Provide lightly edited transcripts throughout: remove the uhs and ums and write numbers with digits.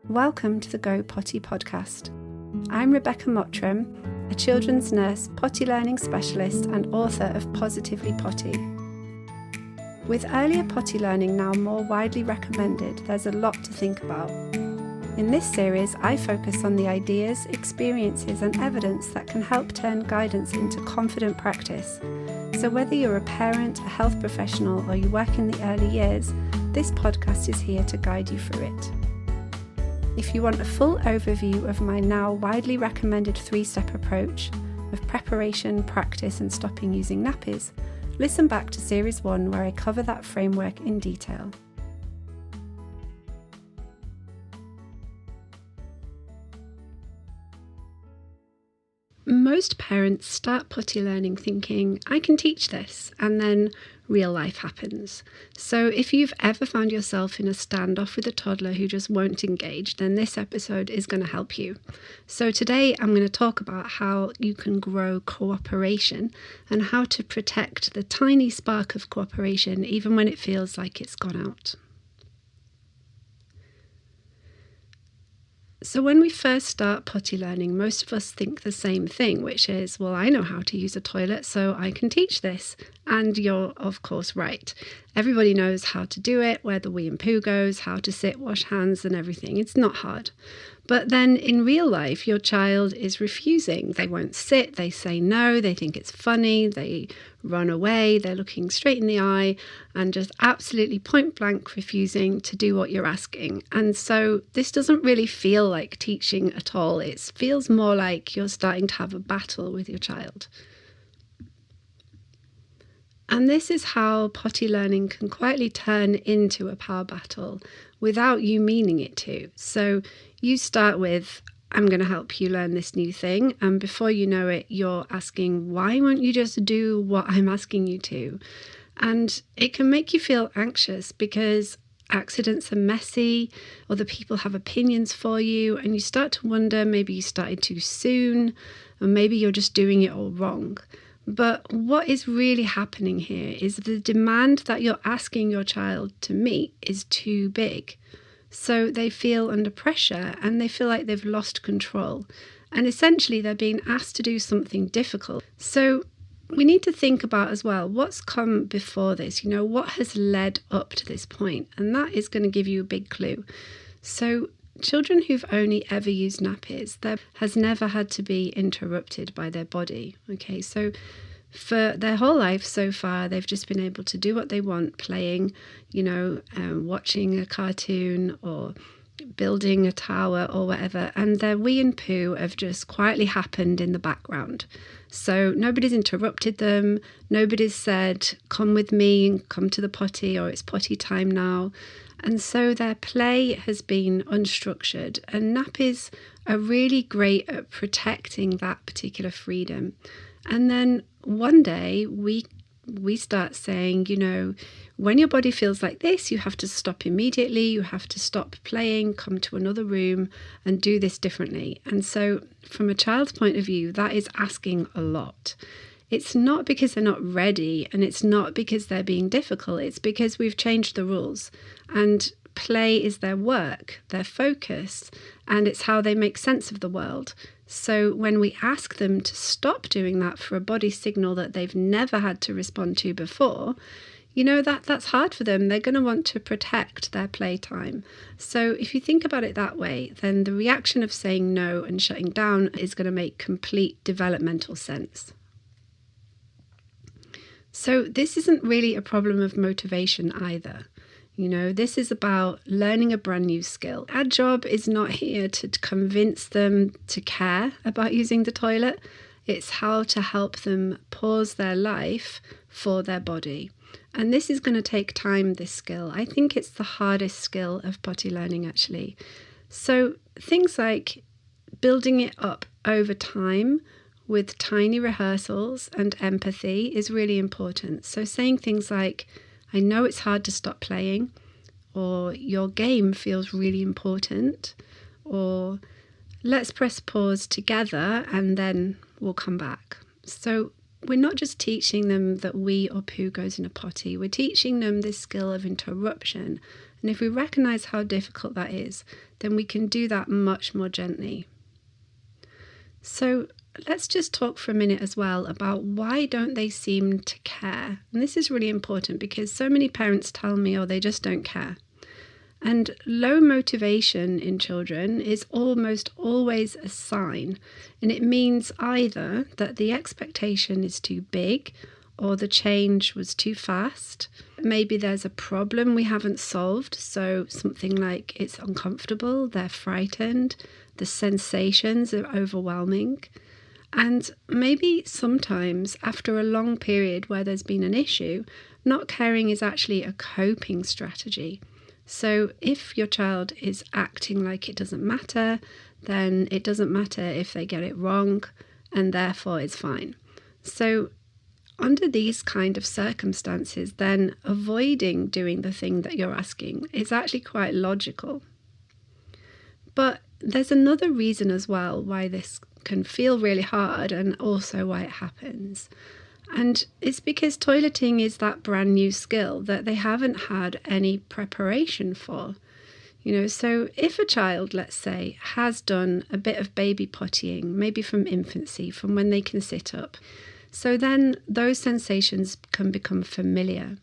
Welcome to the Go Potty podcast. I'm Rebecca Mottram, a children's nurse, potty learning specialist and author of Positively Potty. With earlier potty learning now more widely recommended, there's a lot to think about. In this series, I focus on the ideas, experiences and evidence that can help turn guidance into confident practice. So whether you're a parent, a health professional or you work in the early years, this podcast is here to guide you through it. If you want a full overview of my now widely recommended 3-step approach of preparation, practice and stopping using nappies, listen back to Series 1 where I cover that framework in detail. Most parents start potty learning thinking, I can teach this, and then real life happens. So if you've ever found yourself in a standoff with a toddler who just won't engage, then this episode is going to help you. So today I'm going to talk about how you can grow cooperation and how to protect the tiny spark of cooperation even when it feels like it's gone out. So when we first start potty learning, most of us think the same thing, which is, well, I know how to use a toilet, so I can teach this. And you're, of course, right. Everybody knows how to do it, where the wee and poo goes, how to sit, wash hands and everything. It's not hard. But then in real life, your child is refusing. They won't sit, they say no, they think it's funny, they run away, they're looking straight in the eye and just absolutely point blank refusing to do what you're asking. And so this doesn't really feel like teaching at all. It feels more like you're starting to have a battle with your child. And this is how potty learning can quietly turn into a power battle without you meaning it to. So you start with, I'm going to help you learn this new thing. And before you know it, you're asking, why won't you just do what I'm asking you to? And it can make you feel anxious because accidents are messy, other people have opinions for you, and you start to wonder, maybe you started too soon, or maybe you're just doing it all wrong. But what is really happening here is the demand that you're asking your child to meet is too big. So they feel under pressure and they feel like they've lost control. And essentially they're being asked to do something difficult. So we need to think about as well, what's come before this? What has led up to this point? And that is going to give you a big clue. So children who've only ever used nappies, there has never had to be interrupted by their body. Okay, so for their whole life so far, they've just been able to do what they want, playing, watching a cartoon or building a tower or whatever. And their wee and poo have just quietly happened in the background. So nobody's interrupted them. Nobody's said, come with me, come to the potty, or it's potty time now. And so their play has been unstructured, and nappies are really great at protecting that particular freedom. And then one day we start saying, when your body feels like this, you have to stop immediately, you have to stop playing, come to another room and do this differently. And so from a child's point of view, that is asking a lot. It's not because they're not ready and it's not because they're being difficult. It's because we've changed the rules and play is their work, their focus, and it's how they make sense of the world. So when we ask them to stop doing that for a body signal that they've never had to respond to before, that's hard for them. They're going to want to protect their playtime. So if you think about it that way, then the reaction of saying no and shutting down is going to make complete developmental sense. So this isn't really a problem of motivation either. This is about learning a brand new skill. Our job is not here to convince them to care about using the toilet. It's how to help them pause their life for their body. And this is going to take time, this skill. I think it's the hardest skill of potty learning, actually. So things like building it up over time with tiny rehearsals and empathy is really important. So saying things like, I know it's hard to stop playing, or your game feels really important, or let's press pause together and then we'll come back. So we're not just teaching them that wee or poo goes in a potty, we're teaching them this skill of interruption And if we recognize how difficult that is, then we can do that much more gently. So let's just talk for a minute as well about why don't they seem to care? And this is really important because so many parents tell me, oh, they just don't care. And low motivation in children is almost always a sign. And it means either that the expectation is too big or the change was too fast. Maybe there's a problem we haven't solved. So something like it's uncomfortable, they're frightened, the sensations are overwhelming. And maybe sometimes after a long period where there's been an issue, not caring is actually a coping strategy. So if your child is acting like it doesn't matter, then it doesn't matter if they get it wrong, and therefore it's fine. So under these kind of circumstances, then avoiding doing the thing that you're asking is actually quite logical. But there's another reason as well why this can feel really hard and also why it happens. And it's because toileting is that brand new skill that they haven't had any preparation for. So if a child, let's say, has done a bit of baby pottying, maybe from infancy, from when they can sit up, so then those sensations can become familiar.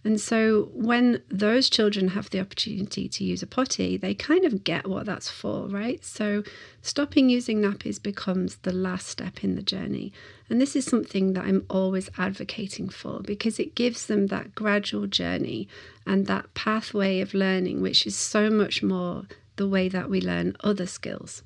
And so when those children have the opportunity to use a potty, they kind of get what that's for, right? So stopping using nappies becomes the last step in the journey. And this is something that I'm always advocating for because it gives them that gradual journey and that pathway of learning, which is so much more the way that we learn other skills.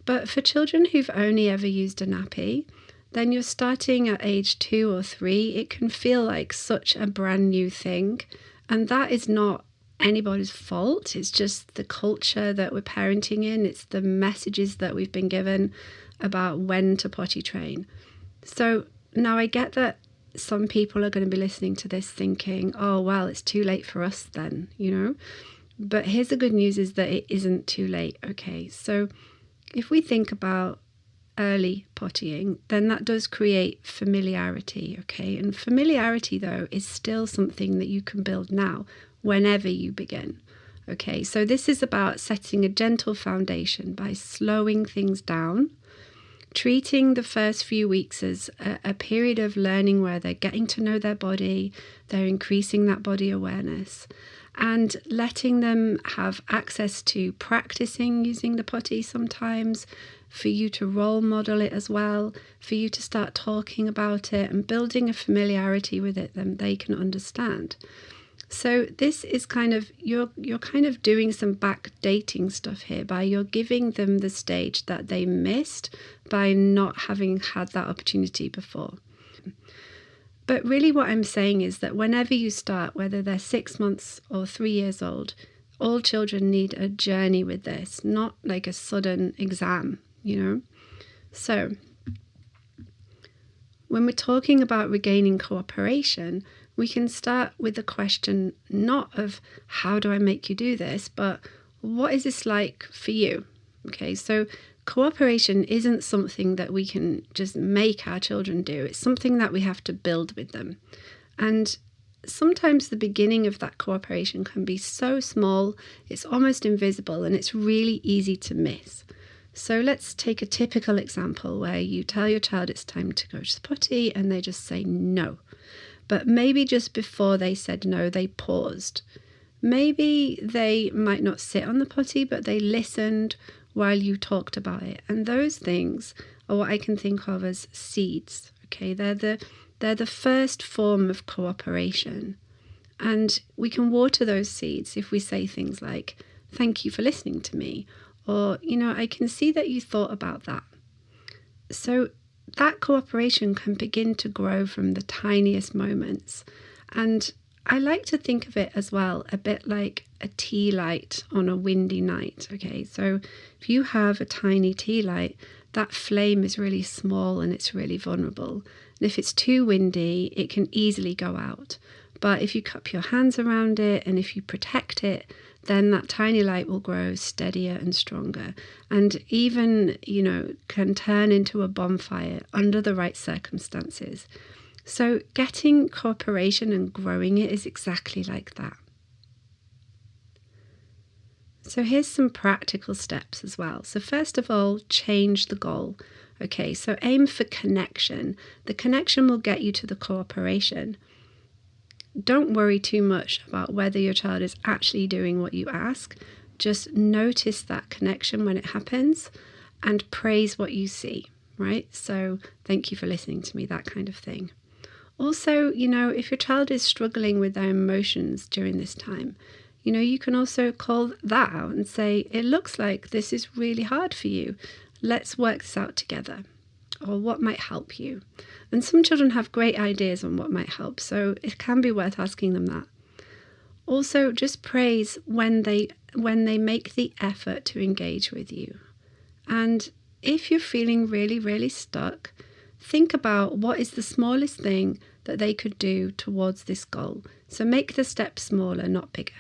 But for children who've only ever used a nappy, then you're starting at age 2 or 3, it can feel like such a brand new thing. And that is not anybody's fault. It's just the culture that we're parenting in. It's the messages that we've been given about when to potty train. So now I get that some people are going to be listening to this thinking, oh, well, it's too late for us then, But here's the good news is that it isn't too late, okay? So if we think about early pottying, then that does create familiarity, okay? And familiarity, though, is still something that you can build now, whenever you begin, okay? So this is about setting a gentle foundation by slowing things down, treating the first few weeks as a period of learning where they're getting to know their body, they're increasing that body awareness, and letting them have access to practicing using the potty sometimes, for you to role model it as well, for you to start talking about it and building a familiarity with it that they can understand. So this is kind of, you're kind of doing some backdating stuff here by you're giving them the stage that they missed by not having had that opportunity before. But really what I'm saying is that whenever you start, whether they're 6 months or 3 years old, all children need a journey with this, not like a sudden exam, So when we're talking about regaining cooperation, we can start with the question not of how do I make you do this, but what is this like for you? Okay, so cooperation isn't something that we can just make our children do. It's something that we have to build with them. And sometimes the beginning of that cooperation can be so small, it's almost invisible, and it's really easy to miss. So let's take a typical example where you tell your child it's time to go to the potty and they just say no. But maybe just before they said no, they paused. Maybe they might not sit on the potty, but they listened while you talked about it. And those things are what I can think of as seeds. Okay, they're the first form of cooperation. And we can water those seeds if we say things like, thank you for listening to me. Or, I can see that you thought about that. So that cooperation can begin to grow from the tiniest moments. And I like to think of it as well, a bit like a tea light on a windy night. Okay, so if you have a tiny tea light, that flame is really small and it's really vulnerable. And if it's too windy, it can easily go out. But if you cup your hands around it and if you protect it, then that tiny light will grow steadier and stronger and even, can turn into a bonfire under the right circumstances. So getting cooperation and growing it is exactly like that. So here's some practical steps as well. So first of all, change the goal. Okay, so aim for connection. The connection will get you to the cooperation. Don't worry too much about whether your child is actually doing what you ask. Just notice that connection when it happens and praise what you see, right? So thank you for listening to me, that kind of thing. Also, if your child is struggling with their emotions during this time, you can also call that out and say, it looks like this is really hard for you. Let's work this out together. Or what might help you? And some children have great ideas on what might help, so it can be worth asking them that. Also, just praise when they make the effort to engage with you. And if you're feeling really, really stuck, think about what is the smallest thing that they could do towards this goal. So make the steps smaller, not bigger.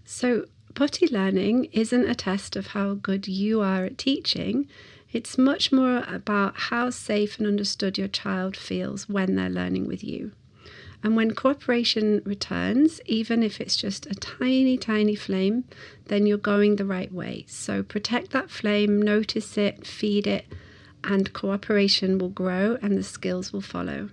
So potty learning isn't a test of how good you are at teaching. It's much more about how safe and understood your child feels when they're learning with you. And when cooperation returns, even if it's just a tiny, tiny flame, then you're going the right way. So protect that flame, notice it, feed it, and cooperation will grow and the skills will follow.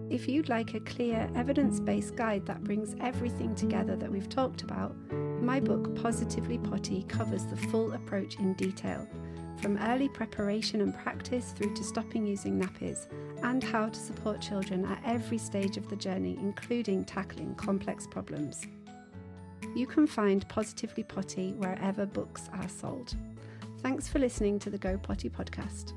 If you'd like a clear, evidence-based guide that brings everything together that we've talked about, my book Positively Potty covers the full approach in detail, from early preparation and practice through to stopping using nappies, and how to support children at every stage of the journey, including tackling complex problems. You can find Positively Potty wherever books are sold. Thanks for listening to the Go Potty podcast.